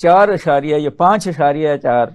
5.4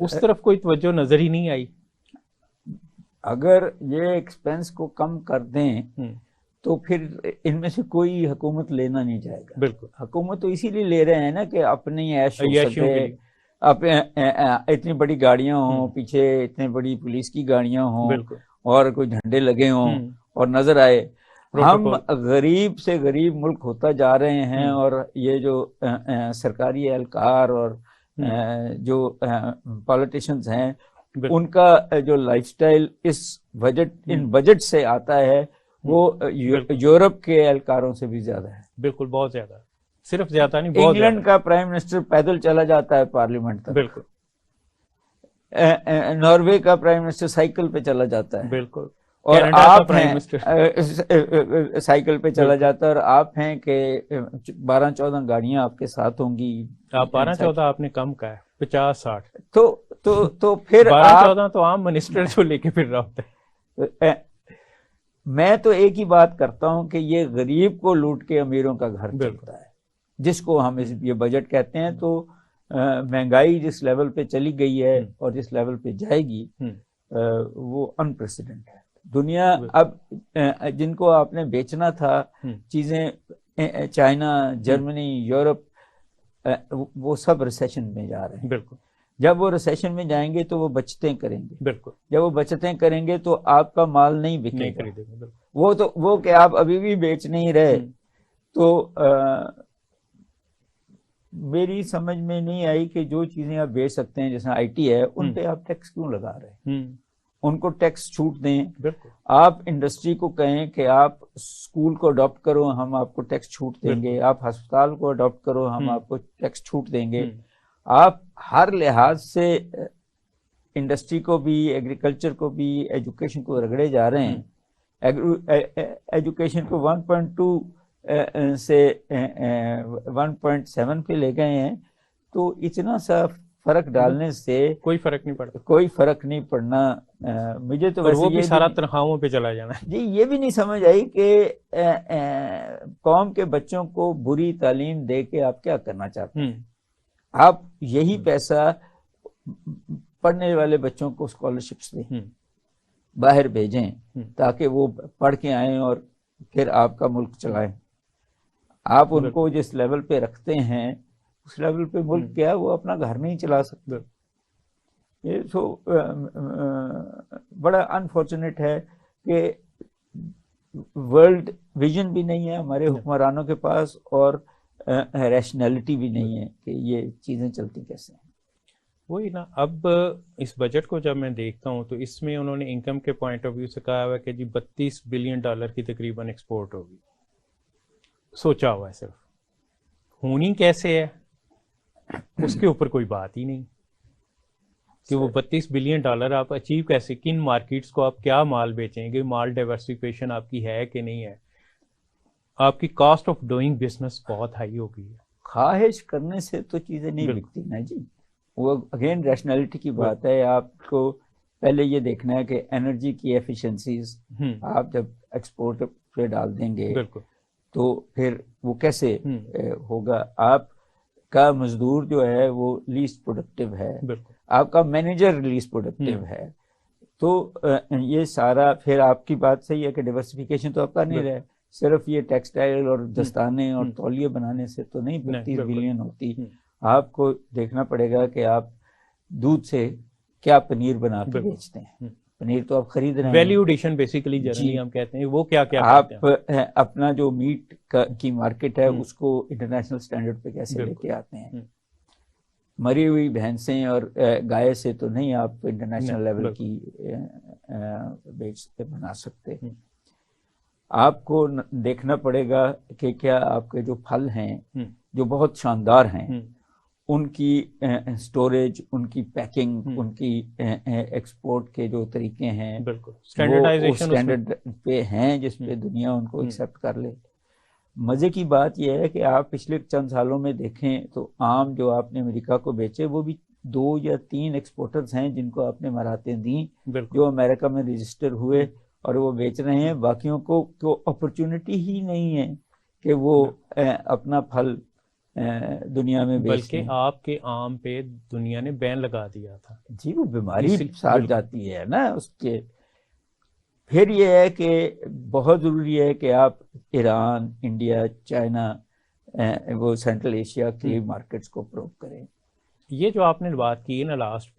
اس طرف کوئی توجہ نظر ہی نہیں آئی. اگر یہ ایکسپینس کو کم کر دیں تو پھر ان میں سے کوئی حکومت لینا نہیں چاہے گا. بالکل. حکومت تو اسی لیے لے رہے ہیں نا کہ اپنی عیش ہو سکے, اتنی بڑی گاڑیاں ہوں, پیچھے اتنی بڑی پولیس کی گاڑیاں ہوں, اور کوئی جھنڈے لگے ہوں اور نظر آئے. ہم غریب سے غریب ملک ہوتا جا رہے ہیں, اور یہ جو سرکاری اہلکار اور جو پولیٹیشنز ہیں ان کا جو لائف سٹائل اس ان بجٹ سے آتا ہے وہ یورپ کے اہلکاروں سے بھی زیادہ ہے. بالکل, بہت زیادہ, صرف زیادہ نہیں, بہت. انگلینڈ کا پرائم منسٹر پیدل چلا جاتا ہے پارلیمنٹ تک. بالکل. ناروے کا پرائم منسٹر سائیکل پہ چلا جاتا ہے. بالکل. اور آپ ہیں سائیکل پہ چلا جاتا ہے, اور آپ ہیں کہ 12-14 گاڑیاں آپ کے ساتھ ہوں گی. آپ 12-14 آپ نے کم کہا ہے, 50-60. تو پھر 12-14 تو عام منسٹر جو لے کے پھر رہا ہوتا ہے. میں تو ایک ہی بات کرتا ہوں کہ یہ غریب کو لوٹ کے امیروں کا گھر چلتا ہے, جس کو ہم یہ بجٹ کہتے ہیں. تو مہنگائی جس لیول پہ چلی گئی ہے اور جس لیول پہ جائے گی وہ انپریسیڈنٹ ہے. دنیا اب جن کو آپ نے بیچنا تھا چیزیں, چائنا, جرمنی, یورپ, وہ سب ریسیشن میں جا رہے ہیں. بالکل. جب وہ ریسیشن میں جائیں گے تو وہ بچتیں کریں گے. بالکل. جب وہ بچتیں کریں گے تو آپ کا مال نہیں بکے گا. وہ کہ آپ ابھی بھی بیچ نہیں رہے. تو میری سمجھ میں نہیں آئی کہ جو چیزیں آپ بیچ سکتے ہیں جیسے آئی ٹی ہے, ان پہ آپ ٹیکس کیوں لگا رہے ہیں؟ ان کو ٹیکس چھوٹ دیں. آپ انڈسٹری کو کہیں کہ آپ اسکول کو اڈاپٹ کرو, ہم آپ کو ٹیکس چھوٹ دیں گے. آپ ہسپتال کو اڈاپٹ کرو, ہم آپ کو ٹیکس چھوٹ دیں گے. آپ ہر لحاظ سے انڈسٹری کو بھی, ایگریکلچر کو بھی, ایجوکیشن کو رگڑے جا رہے ہیں. ایجوکیشن کو 1.2 سے 1.7 پہ لے گئے ہیں. تو اتنا سا فرق ڈالنے سے کوئی فرق نہیں پڑتا, کوئی فرق نہیں پڑنا. مجھے تو وہ بھی سارا تنخواہوں پہ چلا جانا ہے. جی یہ بھی نہیں سمجھ آئی کہ قوم کے بچوں کو بری تعلیم دے کے آپ کیا کرنا چاہتے ہیں. آپ یہی پیسہ پڑھنے والے بچوں کو اسکالرشپس دیں, باہر بھیجیں تاکہ وہ پڑھ کے آئیں اور پھر آپ کا ملک چلائیں. آپ ان کو جس لیول پہ رکھتے ہیں اس لیول پہ ملک کیا وہ اپنا گھر نہیں چلا سکتے. یہ تو بڑا انفارچونیٹ ہے کہ ورلڈ ویژن بھی نہیں ہے ہمارے حکمرانوں کے پاس, اور ریشنلٹی بھی نہیں ہے کہ یہ چیزیں چلتی کیسے ہیں. وہی نا, اب اس بجٹ کو جب میں دیکھتا ہوں تو اس میں انہوں نے انکم کے پوائنٹ آف ویو سے کہا ہوا ہے کہ جی $32 بلین کی تقریباً ایکسپورٹ ہوگی. سوچا ہوا ہے, صرف ہونی کیسے ہے اس کے اوپر کوئی بات ہی نہیں کہ وہ $32 بلین آپ اچیو کیسے, کن مارکیٹس کو آپ کیا مال بیچیں گے, مال ڈائیورسفیکیشن آپ کی ہے کہ نہیں ہے. آپ کی کاسٹ آف ڈوئنگ بزنس بہت ہائی ہو گئی ہے. خواہش کرنے سے تو چیزیں نہیں بکتی نا جی. وہ اگین ریشنلٹی کی بات ہے. آپ کو پہلے یہ دیکھنا ہے کہ انرجی کی ایفیشنسیز آپ جب ایکسپورٹ پہ ڈال دیں گے تو پھر وہ کیسے ہوگا. آپ کا مزدور جو ہے وہ لیسٹ پروڈکٹیو ہے, آپ کا مینیجر لیسٹ پروڈکٹیو ہے. تو یہ سارا پھر آپ کی بات صحیح ہے کہ ڈائیورسفیکیشن تو آپ کا نہیں رہے, صرف یہ ٹیکسٹائل اور دستانے اور تولیے بنانے سے تو نہیں 32 بلین ہوتی. آپ کو دیکھنا پڑے گا کہ آپ دودھ سے کیا پنیر بنا کے بیچتے ہیں. پنیر تو آپ خرید رہے ہیں, ویلیو ایڈیشن بیسیکلی جنرلی ہم کہتے ہیں, وہ کیا کیا آپ اپنا جو میٹ کی مارکیٹ ہے اس کو انٹرنیشنل سٹینڈرڈ پہ کیسے لے کے آتے ہیں. مری ہوئی بھینسیں اور گائے سے تو نہیں آپ انٹرنیشنل لیول کی بنا سکتے. آپ کو دیکھنا پڑے گا کہ کیا آپ کے جو پھل ہیں جو بہت شاندار ہیں ان کی سٹوریج, ان کی پیکنگ, ان کی ایکسپورٹ کے جو طریقے ہیں وہ سٹینڈرڈ پہ ہیں جس پہ دنیا ان کو ایکسیپٹ کر لے. مزے کی بات یہ ہے کہ آپ پچھلے چند سالوں میں دیکھیں تو آم جو آپ نے امریکہ کو بیچے وہ بھی 2 یا 3 ایکسپورٹرز ہیں جن کو آپ نے مہارتیں دیں جو امریکہ میں رجسٹر ہوئے اور وہ بیچ رہے ہیں. باقیوں کو اپرچونٹی ہی نہیں ہے کہ وہ اپنا پھل دنیا میں بیچنے. بلکہ آپ کے آم پہ دنیا نے بین لگا دیا تھا. جی وہ بیماری ساتھ جاتی ہے نا اس کے. پھر یہ ہے کہ بہت ضروری ہے کہ آپ ایران، انڈیا، چائنا، وہ سینٹرل ایشیا کی مارکیٹس کو پروو کریں. یہ جو آپ نے بات کی نا لاسٹ